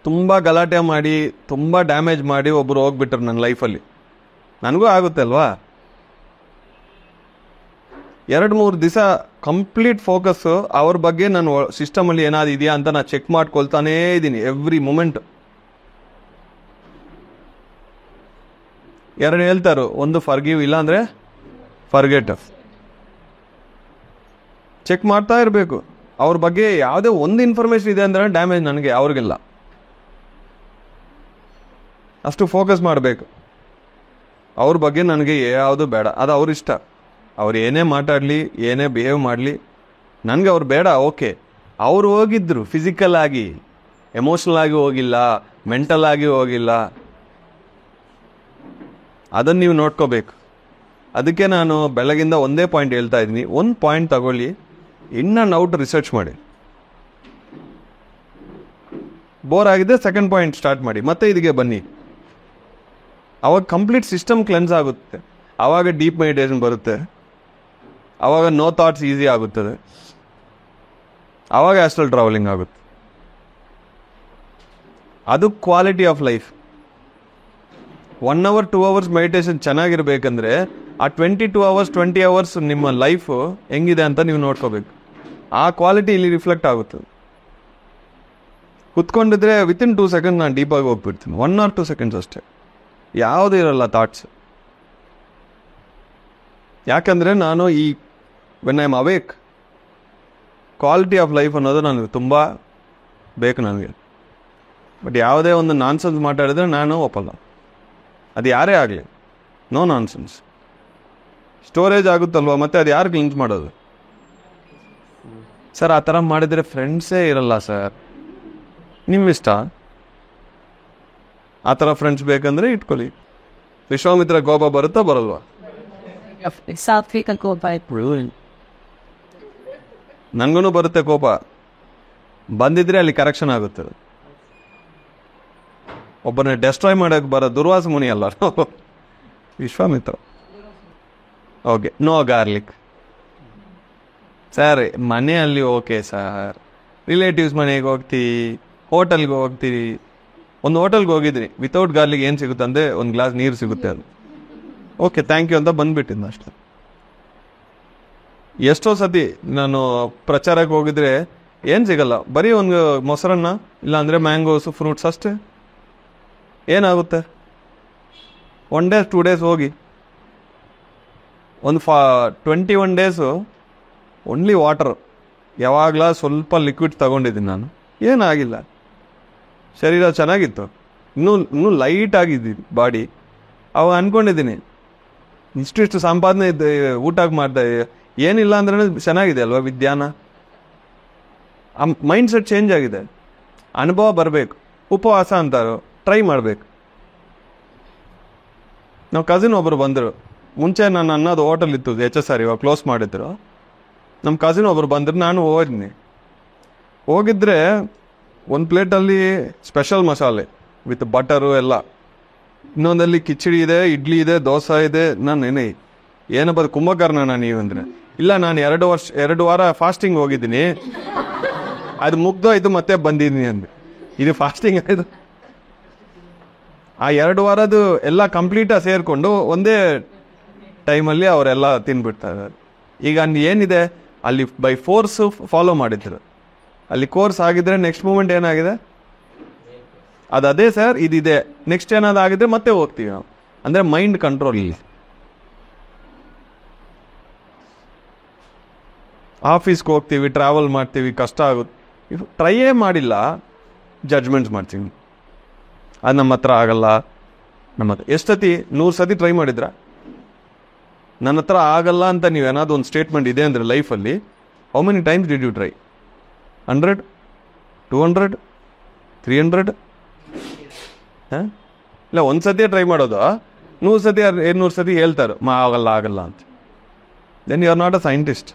ತುಂಬ ಗಲಾಟೆ ಮಾಡಿ ತುಂಬ ಡ್ಯಾಮೇಜ್ ಮಾಡಿ ಒಬ್ಬರು ಹೋಗ್ಬಿಟ್ರು ನನ್ನ ಲೈಫಲ್ಲಿ. ನನಗೂ ಆಗುತ್ತೆ ಅಲ್ವಾ. 2-3 ದಿವಸ ಕಂಪ್ಲೀಟ್ ಫೋಕಸ್ಸು ಅವ್ರ ಬಗ್ಗೆ ನಾನು ಸಿಸ್ಟಮಲ್ಲಿ ಏನಾದ್ರು ಇದೆಯಾ ಅಂತ ನಾನು ಚೆಕ್ ಮಾಡ್ಕೊಳ್ತಾನೇ ಇದ್ದೀನಿ ಎವ್ರಿ ಮೂಮೆಂಟ್. 2 ಹೇಳ್ತಾರು, ಒಂದು ಫರ್ಗಿವ್, ಇಲ್ಲ ಅಂದರೆ ಫರ್ಗೆಟ್. ಚೆಕ್ ಮಾಡ್ತಾ ಇರಬೇಕು. ಅವ್ರ ಬಗ್ಗೆ ಯಾವುದೇ ಒಂದು ಇನ್ಫಾರ್ಮೇಷನ್ ಇದೆ ಅಂದರೆ ಡ್ಯಾಮೇಜ್ ನನಗೆ, ಅವ್ರಿಗೆಲ್ಲ ಅಷ್ಟು ಫೋಕಸ್ ಮಾಡಬೇಕು. ಅವ್ರ ಬಗ್ಗೆ ನನಗೆ ಯಾವುದು ಬೇಡ, ಅದು ಅವ್ರ ಇಷ್ಟ. ಅವ್ರು ಏನೇ ಮಾತಾಡಲಿ, ಏನೇ ಬಿಹೇವ್ ಮಾಡಲಿ, ನನಗೆ ಅವ್ರು ಬೇಡ. ಓಕೆ, ಅವ್ರು ಹೋಗಿದ್ರು ಫಿಸಿಕಲ್ ಆಗಿ, ಎಮೋಷ್ನಲ್ ಆಗಿ ಹೋಗಿಲ್ಲ, ಮೆಂಟಲ್ ಆಗಿ ಹೋಗಿಲ್ಲ. ಅದನ್ನು ನೀವು ನೋಡ್ಕೋಬೇಕು. ಅದಕ್ಕೆ ನಾನು ಬೆಳಗಿಂದ ಒಂದೇ ಪಾಯಿಂಟ್ ಹೇಳ್ತಾ ಇದ್ದೀನಿ. ಒಂದು ಪಾಯಿಂಟ್ ತಗೊಳ್ಳಿ, ಇನ್ ಆ್ಯಂಡ್ ಔಟ್ ರಿಸರ್ಚ್ ಮಾಡಿ. ಬೋರ್ ಆಗಿದೆ, ಸೆಕೆಂಡ್ ಪಾಯಿಂಟ್ ಸ್ಟಾರ್ಟ್ ಮಾಡಿ, ಮತ್ತೆ ಇದಕ್ಕೆ ಬನ್ನಿ. ಆವಾಗ ಕಂಪ್ಲೀಟ್ ಸಿಸ್ಟಮ್ ಕ್ಲೆನ್ಸ್ ಆಗುತ್ತೆ. ಆವಾಗ ಡೀಪ್ ಮೆಡಿಟೇಷನ್ ಬರುತ್ತೆ. ಆವಾಗ ನೋ ಥಾಟ್ಸ್ ಈಸಿ ಆಗುತ್ತದೆ. ಆವಾಗ ಆಸ್ಟ್ರಲ್ ಟ್ರಾವೆಲಿಂಗ್ ಆಗುತ್ತೆ. ಅದು quality of life. 1 hour 2 hours meditation ಚೆನ್ನಾಗಿರ್ಬೇಕಂದ್ರೆ ಆ 22 hours 20 hours ನಿಮ್ಮ ಲೈಫು ಹೆಂಗಿದೆ ಅಂತ ನೀವು ನೋಡ್ಕೋಬೇಕು. ಆ ಕ್ವಾಲಿಟಿ ಇಲ್ಲಿ ರಿಫ್ಲೆಕ್ಟ್ ಆಗುತ್ತದೆ. ಕುತ್ಕೊಂಡಿದ್ರೆ ವಿತಿನ್ 2 seconds ನಾನು ಡೀಪಾಗಿ ಹೋಗ್ಬಿಡ್ತೀನಿ. 1 or 2 seconds ಅಷ್ಟೇ, ಯಾವುದೂ ಇರಲ್ಲ ಥಾಟ್ಸ್. ಯಾಕಂದರೆ ನಾನು ಈ when I am awake, quality of life ಅನ್ನೋದು ನನಗೆ ತುಂಬ ಬೇಕು ನನಗೆ. ಬಟ್ ಯಾವುದೇ ಒಂದು ನಾನ್ಸೆನ್ಸ್ ಮಾತಾಡಿದ್ರೆ ನಾನು ಒಪ್ಪಲ್ಲ. ಅದು ಯಾರೇ ಆಗಲಿ, ನೋ ನಾನ್ಸೆನ್ಸ್. ಸ್ಟೋರೇಜ್ ಆಗುತ್ತಲ್ವ, ಮತ್ತೆ ಅದು ಯಾರು ಕ್ಲೀನ್ಸ್ ಮಾಡೋದು? ಸರ್ ಆ ಥರ ಮಾಡಿದರೆ ಫ್ರೆಂಡ್ಸೇ ಇರಲ್ಲ ಸರ್. ನಿಮ್ಮಿಷ್ಟ. ಆ ಥರ ಫ್ರೆಂಡ್ಸ್ ಬೇಕಂದರೆ ಇಟ್ಕೊಳ್ಳಿ. ವಿಶ್ವಾಮಿತ್ರ ಕೋಪ ಬರುತ್ತಾ ಬರಲ್ವಾ? ಸಾತ್ವಿಕ ಕೋಪ. ನನಗೂ ಬರುತ್ತೆ ಕೋಪ. ಬಂದಿದ್ರೆ ಅಲ್ಲಿ ಕರೆಕ್ಷನ್ ಆಗುತ್ತೆ. ಒಬ್ಬನೇ ಡೆಸ್ಟ್ರಾಯ್ ಮಾಡೋಕ್ಕೆ ಬರೋ ದುರ್ವಾಸ ಮುನಿ ಅಲ್ಲ Vishwamitra. Okay, no garlic. Sir ಮನೆಯಲ್ಲಿ ಓಕೆ ಸರ್, ರಿಲೇಟಿವ್ಸ್ ಮನೆಗೆ ಹೋಗ್ತೀವಿ, ಹೋಟೆಲ್ಗೆ ಹೋಗ್ತೀವಿ. ಒಂದು ಹೋಟೆಲ್ಗೆ ಹೋಗಿದ್ದೀನಿ, ವಿತೌಟ್ ಗಾರ್ಲಿಕ್ ಏನು ಸಿಗುತ್ತೆ ಅಂದರೆ ಒಂದು ಗ್ಲಾಸ್ ನೀರು ಸಿಗುತ್ತೆ. ಅದು ಓಕೆ ಥ್ಯಾಂಕ್ ಯು ಅಂತ ಬಂದುಬಿಟ್ಟಿದ್ದು ಅಷ್ಟೆ. ಎಷ್ಟೋ ಸತಿ ನಾನು ಪ್ರಚಾರಕ್ಕೆ ಹೋಗಿದ್ರೆ ಏನು ಸಿಗಲ್ಲ, ಬರೀ ಒಂದು ಮೊಸರನ್ನ, ಇಲ್ಲಾಂದರೆ ಮ್ಯಾಂಗೋಸು, ಫ್ರೂಟ್ಸ್ ಅಷ್ಟೇ. ಏನಾಗುತ್ತೆ? 1 day 2 days ಹೋಗಿ ಒಂದು 21 days ಓನ್ಲಿ ವಾಟರ್, ಯಾವಾಗಲ ಸ್ವಲ್ಪ ಲಿಕ್ವಿಡ್ ತಗೊಂಡಿದ್ದೀನಿ ನಾನು. ಏನಾಗಿಲ್ಲ, ಶರೀರ ಚೆನ್ನಾಗಿತ್ತು, ಇನ್ನೂ ಲೈಟ್ ಆಗಿದ್ದೀನಿ ಬಾಡಿ. ಅವಾಗ ಅಂದ್ಕೊಂಡಿದ್ದೀನಿ ಇಷ್ಟು ಸಂಪಾದನೆ ಇದ್ದ ಊಟಕ್ಕೆ ಮಾಡ್ತಾ ಏನಿಲ್ಲ ಅಂದ್ರೆ ಚೆನ್ನಾಗಿದೆ ಅಲ್ವಾ ವಿಜ್ಞಾನ. ಆ ಮೈಂಡ್ ಸೆಟ್ ಚೇಂಜ್ ಆಗಿದೆ. ಅನುಭವ ಬರಬೇಕು. ಉಪವಾಸ ಅಂತಾರೋ, ಟ್ರೈ ಮಾಡಬೇಕು. ನಾವು ಕಸಿನ್ ಒಬ್ಬರು ಬಂದರು. ಮುಂಚೆ ನಾನು ಅನ್ನೋದು ಹೋಟೆಲ್ ಇತ್ತು HSR, ಇವಾಗ ಕ್ಲೋಸ್ ಮಾಡಿದ್ರು. ನಮ್ಮ ಕಸಿನ್ ಒಬ್ಬರು ಬಂದರು, ನಾನು ಹೋಗಿದ್ದೀನಿ. ಹೋಗಿದ್ರೆ ಒಂದು ಪ್ಲೇಟಲ್ಲಿ ಸ್ಪೆಷಲ್ ಮಸಾಲೆ ವಿತ್ ಬಟರು ಎಲ್ಲ, ಇನ್ನೊಂದಲ್ಲಿ ಕಿಚಡಿ ಇದೆ, ಇಡ್ಲಿ ಇದೆ, ದೋಸೆ ಇದೆ. ನಾನು ಏನಪ್ಪ ಕುಂಭಕರ್ಣ ನೀವು ಅಂದರೆ, ಇಲ್ಲ ನಾನು 2 ವಾರ ಫಾಸ್ಟಿಂಗ್ ಹೋಗಿದ್ದೀನಿ, ಅದು ಮುಗ್ದೋಯ್ತು ಮತ್ತೆ ಬಂದಿದ್ದೀನಿ ಅಂದೆ. ಇದು ಫಾಸ್ಟಿಂಗ್ ಆಯಿತು. ಆ 2 ವಾರದ್ದು ಎಲ್ಲ ಕಂಪ್ಲೀಟಾಗಿ ಸೇರಿಕೊಂಡು ಒಂದೇ ಟೈಮಲ್ಲಿ ಅವರೆಲ್ಲ ತಿನ್ಬಿಡ್ತಾರೆ. ಈಗ ಏನಿದೆ ಅಲ್ಲಿ ಬೈ ಫೋರ್ಸು ಫಾಲೋ ಮಾಡಿದ್ರು. ಅಲ್ಲಿ ಕೋರ್ಸ್ ಆಗಿದ್ರೆ ನೆಕ್ಸ್ಟ್ ಮೂಮೆಂಟ್ ಏನಾಗಿದೆ ಅದೇ ಸರ್ ಇದಿದೆ, ನೆಕ್ಸ್ಟ್ ಏನಾದ್ರು ಆಗಿದ್ರೆ ಮತ್ತೆ ಹೋಗ್ತೀವಿ ನಾವು. ಅಂದರೆ ಮೈಂಡ್ ಕಂಟ್ರೋಲ್ ಇಲ್ಲಿ. ಆಫೀಸ್ಗೆ ಹೋಗ್ತೀವಿ, ಟ್ರಾವೆಲ್ ಮಾಡ್ತೀವಿ, ಕಷ್ಟ ಆಗುತ್ತೆ. ಟ್ರೈಯೇ ಮಾಡಿಲ್ಲ, ಜಡ್ಜ್ಮೆಂಟ್ಸ್ ಮಾಡ್ತೀವಿ. ಅದು ನಮ್ಮ ಹತ್ರ ಆಗಲ್ಲ. ಎಷ್ಟು ಸತಿ 100 ಸತಿ ಟ್ರೈ ಮಾಡಿದ್ರ? ನನ್ನ ಹತ್ರ ಆಗಲ್ಲ ಅಂತ ನೀವೇನಾದ್ರು ಒಂದು ಸ್ಟೇಟ್ಮೆಂಟ್ ಇದೆ ಅಂದರೆ ಲೈಫಲ್ಲಿ, how many times did you try? 100, 200, 300? ಹಾಂ, ಇಲ್ಲ ಒಂದು ಸತಿಯೇ ಟ್ರೈ ಮಾಡೋದು. 100 ಸತಿ 200 ಸತಿ ಹೇಳ್ತಾರೆ ಆಗಲ್ಲ ಅಂತ. Then you are not a scientist.